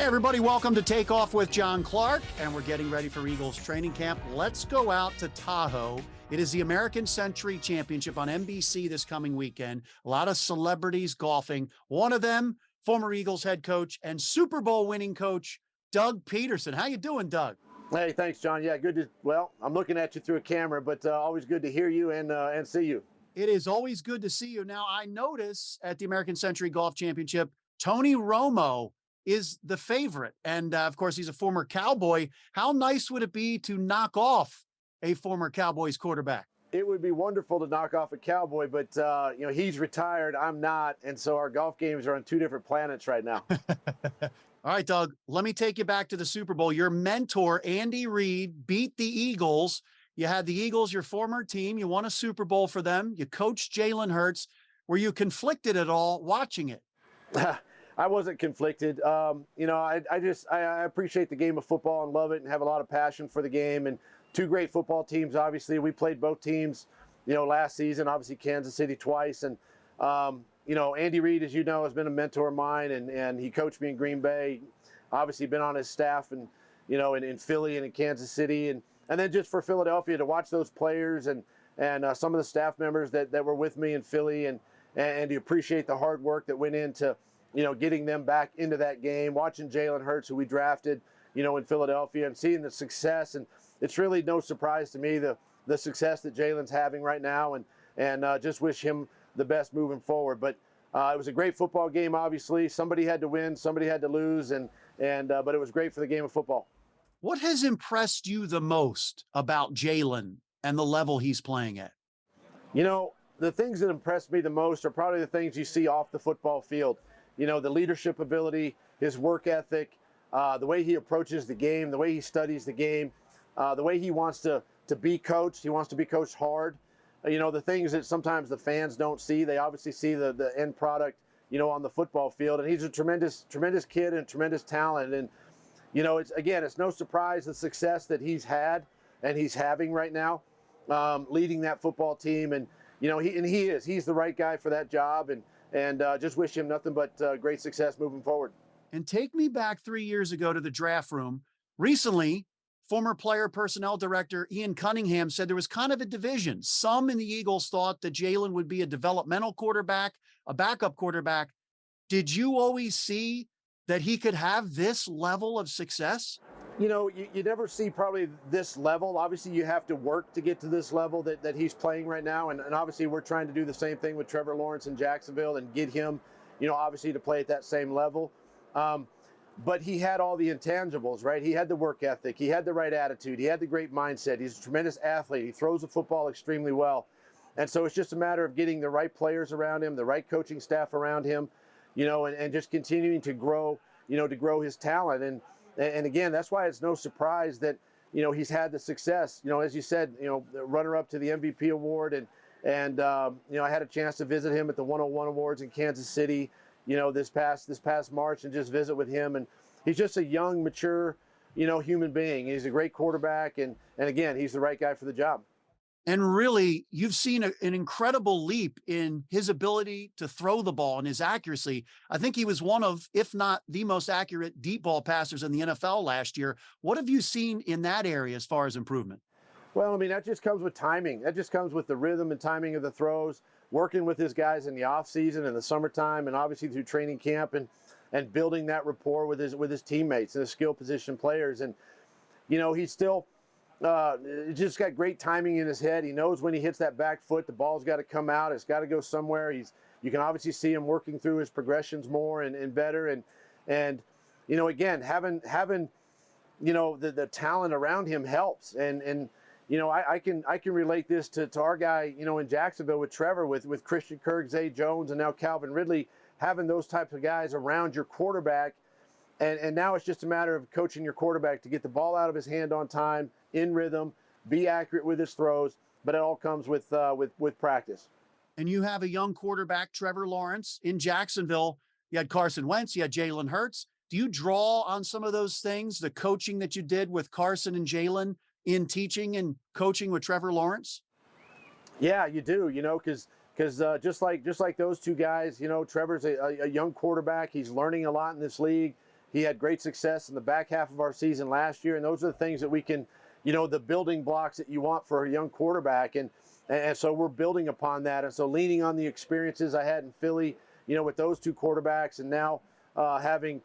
everybody, welcome to Takeoff with John Clark, and we're getting ready for Eagles training camp. Let's go out to Tahoe. It is the American Century Championship on NBC this coming weekend. A lot of celebrities golfing. One of them, former Eagles head coach and Super Bowl winning coach, Doug Pederson. How you doing, Doug? Hey, thanks, John. Yeah, good to, well, I'm looking at you through a camera, but always good to hear you and see you. It is always good to see you. Now, I notice at the American Century Golf Championship, Tony Romo is the favorite. And of course, he's a former Cowboy. How nice would it be to knock off a former Cowboys quarterback? It would be wonderful to knock off a Cowboy, but he's retired. I'm not. And so our golf games are on two different planets right now. All right, Doug, let me take you back to the Super Bowl. Your mentor, Andy Reid, beat the Eagles. You had the Eagles, your former team. You won a Super Bowl for them. You coached Jalen Hurts. Were you conflicted at all watching it? I wasn't conflicted. I appreciate the game of football and love it and have a lot of passion for the game. And two great football teams, obviously. We played both teams, last season, obviously Kansas City twice. And, Andy Reid, as you know, has been a mentor of mine, and he coached me in Green Bay, obviously been on his staff and, in Philly and in Kansas City. And then just for Philadelphia to watch those players and some of the staff members that were with me in Philly and to appreciate the hard work that went into, getting them back into that game, watching Jalen Hurts, who we drafted, in Philadelphia, and seeing the success. And it's really no surprise to me the success that Jalen's having right now, and just wish him the best moving forward. But it was a great football game, obviously. Somebody had to win, somebody had to lose, but it was great for the game of football. What has impressed you the most about Jalen and the level he's playing at? The things that impressed me the most are probably the things you see off the football field. The leadership ability, his work ethic, the way he approaches the game, the way he studies the game, the way he wants to be coached. He wants to be coached hard. The things that sometimes the fans don't see. They obviously see the end product, on the football field. And he's a tremendous kid and tremendous talent. And, it's no surprise the success that he's had and he's having right now, leading that football team. And, he's the right guy for that job. And just wish him nothing but great success moving forward. And take me back 3 years ago to the draft room. Recently, former player personnel director Ian Cunningham said there was kind of a division. Some in the Eagles thought that Jalen would be a developmental quarterback, a backup quarterback. Did you always see that he could have this level of success? You never see probably this level. Obviously, you have to work to get to this level that he's playing right now. And obviously, we're trying to do the same thing with Trevor Lawrence in Jacksonville and get him, obviously to play at that same level. But he had all the intangibles, right? He had the work ethic. He had the right attitude. He had the great mindset. He's a tremendous athlete. He throws the football extremely well. And so it's just a matter of getting the right players around him, the right coaching staff around him, and just continuing to grow, to grow his talent. And again, that's why it's no surprise that, he's had the success, as you said, the runner-up to the MVP award. And I had a chance to visit him at the 101 Awards in Kansas City, this past March, and just visit with him. And he's just a young, mature, human being. He's a great quarterback. And again, he's the right guy for the job. And really, you've seen an incredible leap in his ability to throw the ball and his accuracy. I think he was one of, if not the most accurate deep ball passers in the NFL last year. What have you seen in that area as far as improvement? Well, that just comes with timing. That just comes with the rhythm and timing of the throws, working with his guys in the offseason and the summertime, and obviously through training camp and building that rapport with his teammates and his skill position players. And, he's still just got great timing in his head. He knows when he hits that back foot, the ball's got to come out. It's got to go somewhere. You can obviously see him working through his progressions more and better. And again, having the talent around him helps. And I can relate this to our guy, in Jacksonville with Trevor, with Christian Kirk, Zay Jones, and now Calvin Ridley, having those types of guys around your quarterback. And now it's just a matter of coaching your quarterback to get the ball out of his hand on time, in rhythm, be accurate with his throws, but it all comes with practice. And you have a young quarterback, Trevor Lawrence, in Jacksonville. You had Carson Wentz, you had Jalen Hurts. Do you draw on some of those things, the coaching that you did with Carson and Jalen in teaching and coaching with Trevor Lawrence? Yeah, you do, because just like those two guys, Trevor's a young quarterback. He's learning a lot in this league. He had great success in the back half of our season last year, and those are the things that we can, the building blocks that you want for a young quarterback. And so we're building upon that. And so leaning on the experiences I had in Philly, with those two quarterbacks, and now having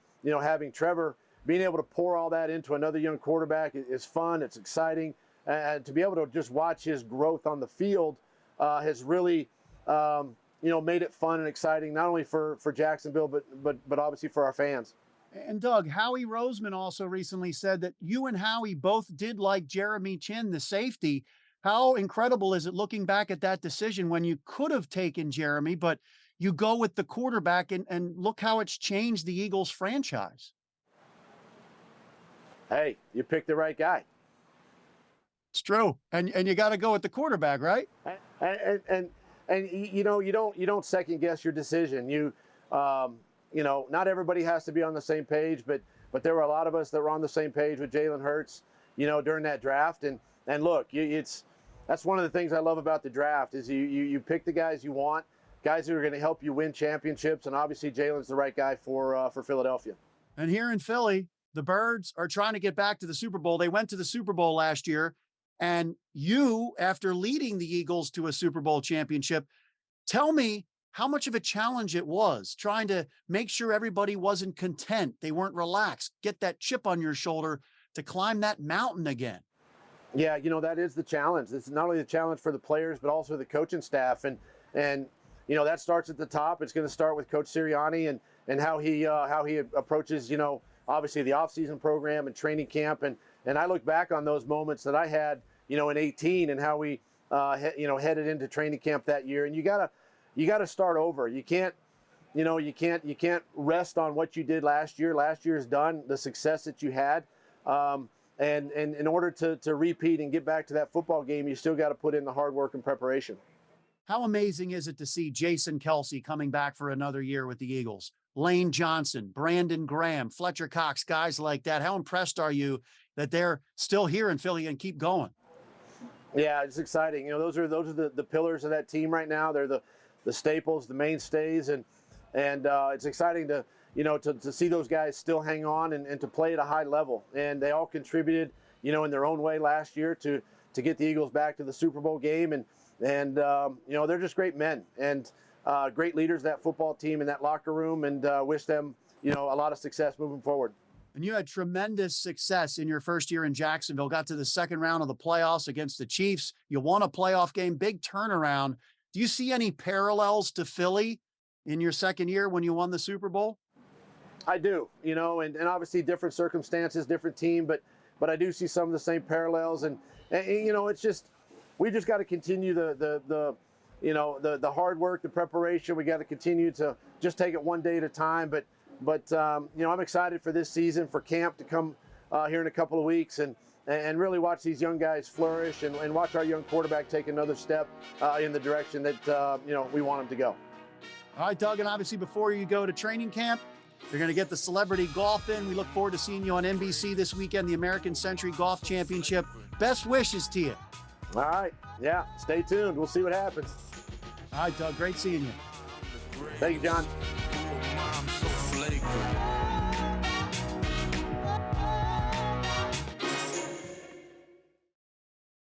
Trevor, being able to pour all that into another young quarterback is fun. It's exciting. And to be able to just watch his growth on the field has really, made it fun and exciting, not only for Jacksonville, but obviously for our fans. And Doug, Howie Roseman also recently said that you and Howie both did like Jeremy Chin, the safety. How incredible is it looking back at that decision when you could have taken Jeremy, but you go with the quarterback, and look how it's changed the Eagles franchise. Hey, you picked the right guy. It's true. And you got to go with the quarterback, right? And you don't second guess your decision. Not everybody has to be on the same page, but there were a lot of us that were on the same page with Jalen Hurts, during that draft. And look, that's one of the things I love about the draft is you pick the guys you want, guys who are going to help you win championships. And obviously Jalen's the right guy for Philadelphia. And here in Philly, the Birds are trying to get back to the Super Bowl. They went to the Super Bowl last year, and you, after leading the Eagles to a Super Bowl championship, tell me how much of a challenge it was trying to make sure everybody wasn't content. They weren't relaxed, get that chip on your shoulder to climb that mountain again. Yeah, that is the challenge. It's not only the challenge for the players, but also the coaching staff. And that starts at the top. It's going to start with Coach Sirianni and how he approaches, obviously the offseason program and training camp. And I look back on those moments that I had, in 2018 and how we, headed into training camp that year. And you gotta start over. You can't rest on what you did last year. Last year's done, the success that you had. And in order to repeat and get back to that football game, you still got to put in the hard work and preparation. How amazing is it to see Jason Kelce coming back for another year with the Eagles? Lane Johnson, Brandon Graham, Fletcher Cox, guys like that. How impressed are you that they're still here in Philly and keep going? Yeah, it's exciting. Those are the pillars of that team right now. They're the staples, the mainstays, and it's exciting to see those guys still hang on and to play at a high level. And they all contributed, in their own way last year to get the Eagles back to the Super Bowl game. And they're just great men and great leaders, that football team and that locker room, and wish them, a lot of success moving forward. And you had tremendous success in your first year in Jacksonville, got to the second round of the playoffs against the Chiefs. You won a playoff game, big turnaround. Do you see any parallels to Philly in your second year when you won the Super Bowl? I do, and obviously different circumstances, different team, but I do see some of the same parallels. And it's just, we just got to continue the hard work, the preparation. We got to continue to just take it one day at a time. But I'm excited for this season, for camp to come here in a couple of weeks and really watch these young guys flourish and watch our young quarterback take another step in the direction that, we want him to go. All right, Doug, and obviously before you go to training camp, you're going to get the celebrity golf in. We look forward to seeing you on NBC this weekend, the American Century Golf Championship. Best wishes to you. All right. Yeah, stay tuned. We'll see what happens. All right, Doug, great seeing you. Thank you, John.